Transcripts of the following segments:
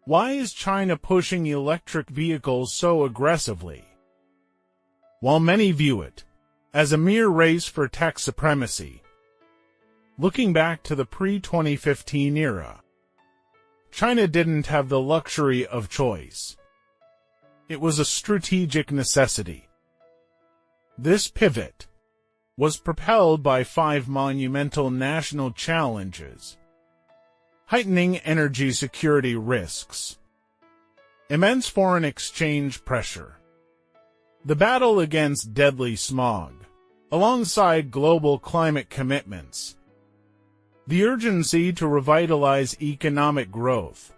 Why is China pushing electric vehicles so aggressively? While many view it as a mere race for tech supremacy, looking back to the pre-2015 era, China didn't have the luxury of choice. It was a strategic necessity. This pivot was propelled by 5 monumental national challenges: heightening energy security risks, immense foreign exchange pressure, the battle against deadly smog, alongside global climate commitments, the urgency to revitalize economic growth,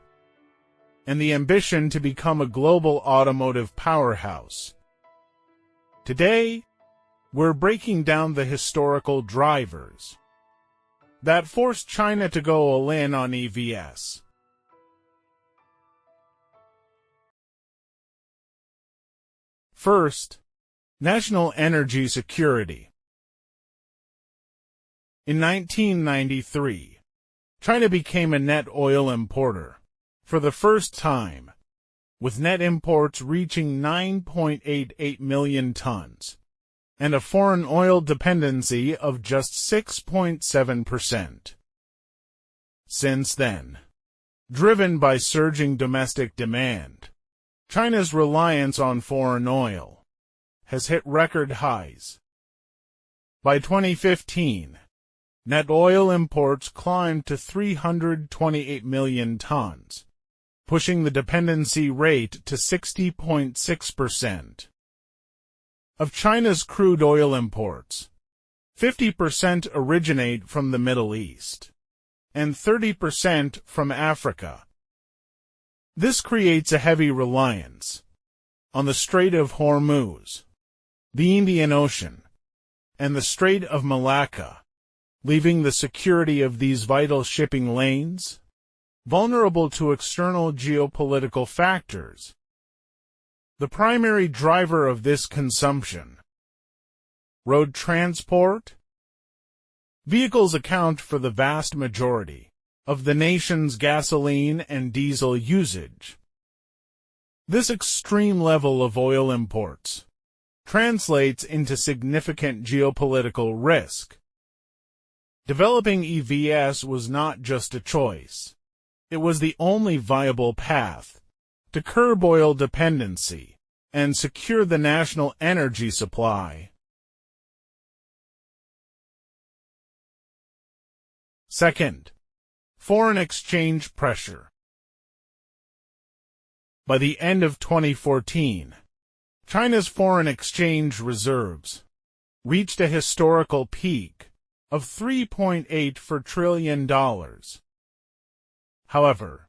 and the ambition to become a global automotive powerhouse. Today, we're breaking down the historical drivers that forced China to go all in on EVs. First, national energy security. In 1993, China became a net oil importer for the first time, with net imports reaching 9.88 million tons, and a foreign oil dependency of just 6.7%. Since then, driven by surging domestic demand, China's reliance on foreign oil has hit record highs. By 2015, net oil imports climbed to 328 million tons, pushing the dependency rate to 60.6%. Of China's crude oil imports, 50% originate from the Middle East, and 30% from Africa. This creates a heavy reliance on the Strait of Hormuz, the Indian Ocean, and the Strait of Malacca, leaving the security of these vital shipping lanes vulnerable to external geopolitical factors. The primary driver of this consumption: road transport. Vehicles account for the vast majority of the nation's gasoline and diesel usage. This extreme level of oil imports translates into significant geopolitical risk. Developing EVs was not just a choice. It was the only viable path to curb oil dependency and secure the national energy supply. Second, foreign exchange pressure. By the end of 2014, China's foreign exchange reserves reached a historical peak of $3.84 trillion. However,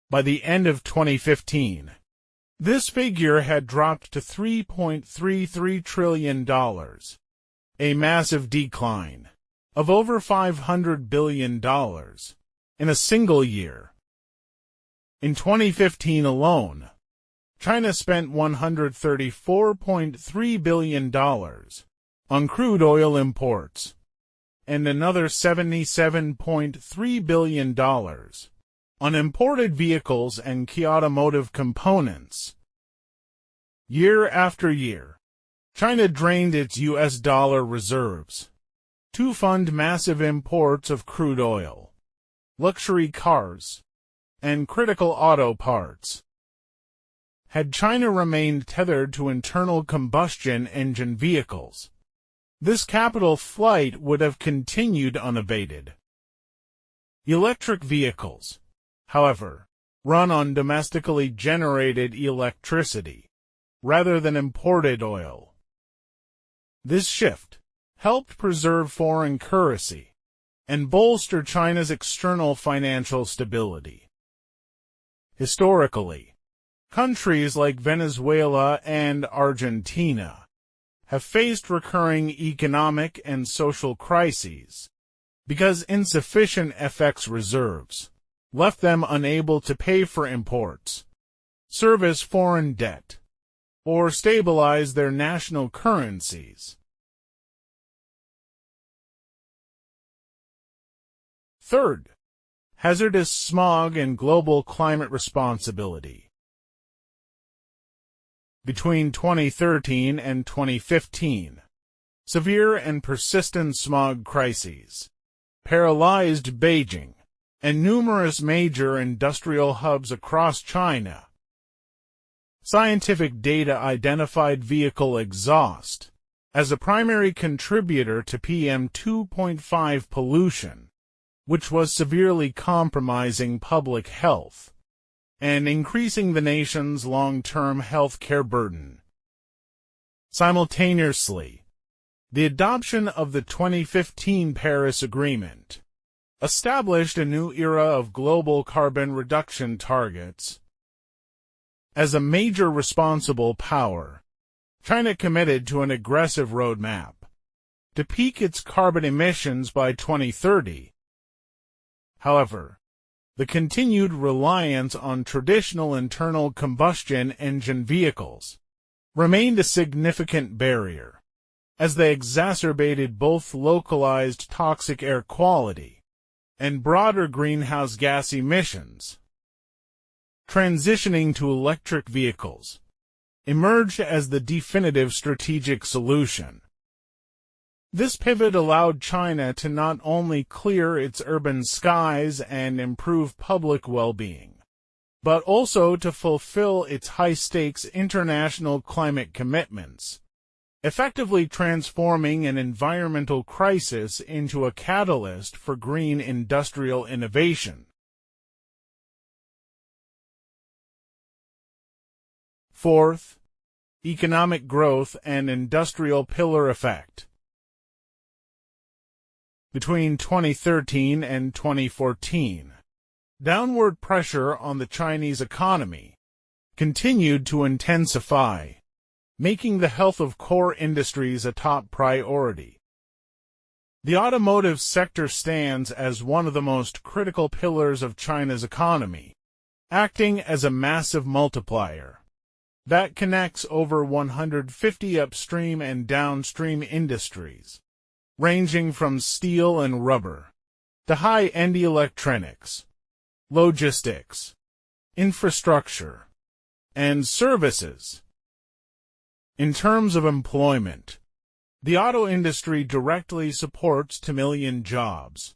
by the end of 2015, this figure had dropped to $3.33 trillion, a massive decline of over $500 billion in a single year. In 2015 alone, China spent $134.3 billion on crude oil imports and another $77.3 billion on imported vehicles and key automotive components. Year after year, China drained its U.S. dollar reserves to fund massive imports of crude oil, luxury cars, and critical auto parts. Had China remained tethered to internal combustion engine vehicles, this capital flight would have continued unabated. Electric vehicles, however, run on domestically generated electricity rather than imported oil. This shift helped preserve foreign currency and bolster China's external financial stability. Historically, countries like Venezuela and Argentina have faced recurring economic and social crises because insufficient FX reserves left them unable to pay for imports, service foreign debt, or stabilize their national currencies. Third, Hazardous smog and global climate responsibility. Between 2013 and 2015, severe and persistent smog crises paralyzed Beijing and numerous major industrial hubs across China. Scientific data identified vehicle exhaust as a primary contributor to PM 2.5 pollution, which was severely compromising public health and increasing the nation's long-term health care burden. Simultaneously, the adoption of the 2015 Paris Agreement established a new era of global carbon reduction targets. As a major responsible power, China committed to an aggressive roadmap to peak its carbon emissions by 2030. However, the continued reliance on traditional internal combustion engine vehicles remained a significant barrier, as they exacerbated both localized toxic air quality and broader greenhouse gas emissions. Transitioning to electric vehicles emerged as the definitive strategic solution. This pivot allowed China to not only clear its urban skies and improve public well-being, but also to fulfill its high-stakes international climate commitments, effectively transforming an environmental crisis into a catalyst for green industrial innovation. Fourth, economic growth and industrial pillar effect. Between 2013 and 2014, downward pressure on the Chinese economy continued to intensify, making the health of core industries a top priority. The automotive sector stands as one of the most critical pillars of China's economy, acting as a massive multiplier that connects over 150 upstream and downstream industries, ranging from steel and rubber to high-end electronics, logistics, infrastructure, and services. In terms of employment, the auto industry directly supports 2 million jobs,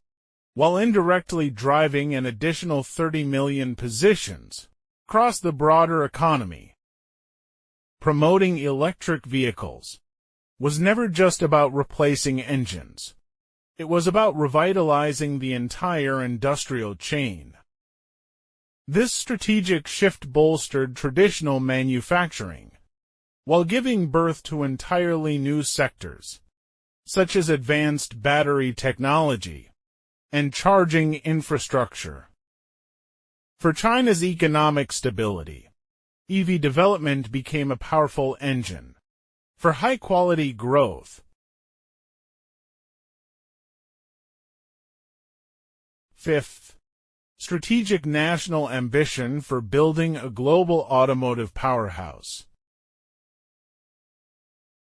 while indirectly driving an additional 30 million positions across the broader economy. Promoting electric vehicles was never just about replacing engines. It was about revitalizing the entire industrial chain. This strategic shift bolstered traditional manufacturing, while giving birth to entirely new sectors, such as advanced battery technology and charging infrastructure. For China's economic stability, EV development became a powerful engine for high-quality growth. Fifth, strategic national ambition for building a global automotive powerhouse.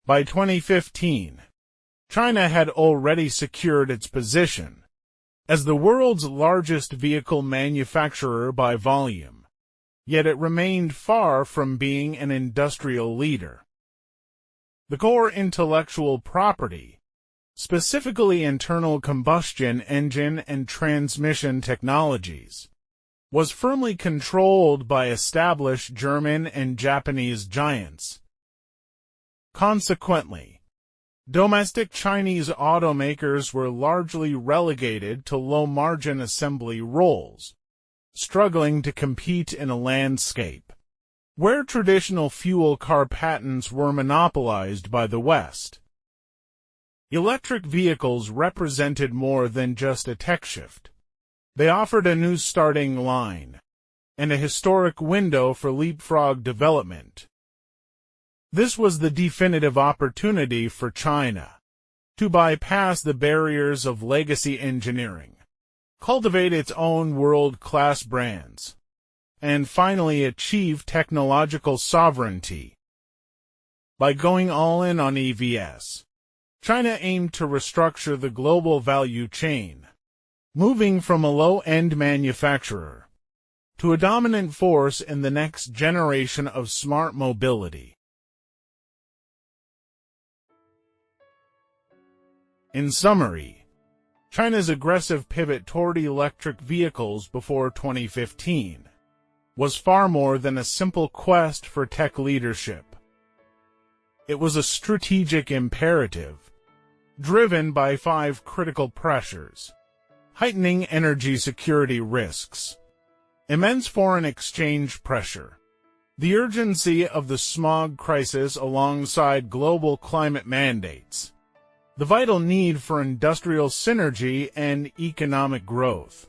By 2015, China had already secured its position as the world's largest vehicle manufacturer by volume, yet it remained far from being an industrial leader. The core intellectual property, specifically internal combustion engine and transmission technologies, was firmly controlled by established German and Japanese giants. Consequently, domestic Chinese automakers were largely relegated to low-margin assembly roles, struggling to compete in a landscape where traditional fuel car patents were monopolized by the West. Electric vehicles represented more than just a tech shift. They offered a new starting line and a historic window for leapfrog development. This was the definitive opportunity for China to bypass the barriers of legacy engineering, cultivate its own world-class brands, and finally achieve technological sovereignty. By going all in on EVs, China aimed to restructure the global value chain, moving from a low-end manufacturer to a dominant force in the next generation of smart mobility. In summary, China's aggressive pivot toward electric vehicles before 2015 was far more than a simple quest for tech leadership. It was a strategic imperative, driven by 5 critical pressures: heightening energy security risks, immense foreign exchange pressure, the urgency of the smog crisis alongside global climate mandates, the vital need for industrial synergy and economic growth,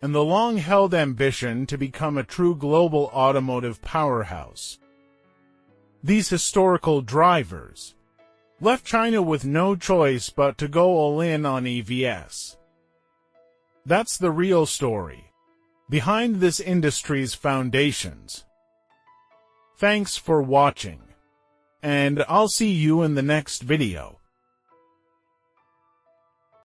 and the long-held ambition to become a true global automotive powerhouse. These historical drivers left China with no choice but to go all in on EVs. That's the real story behind this industry's foundations. Thanks for watching, and I'll see you in the next video.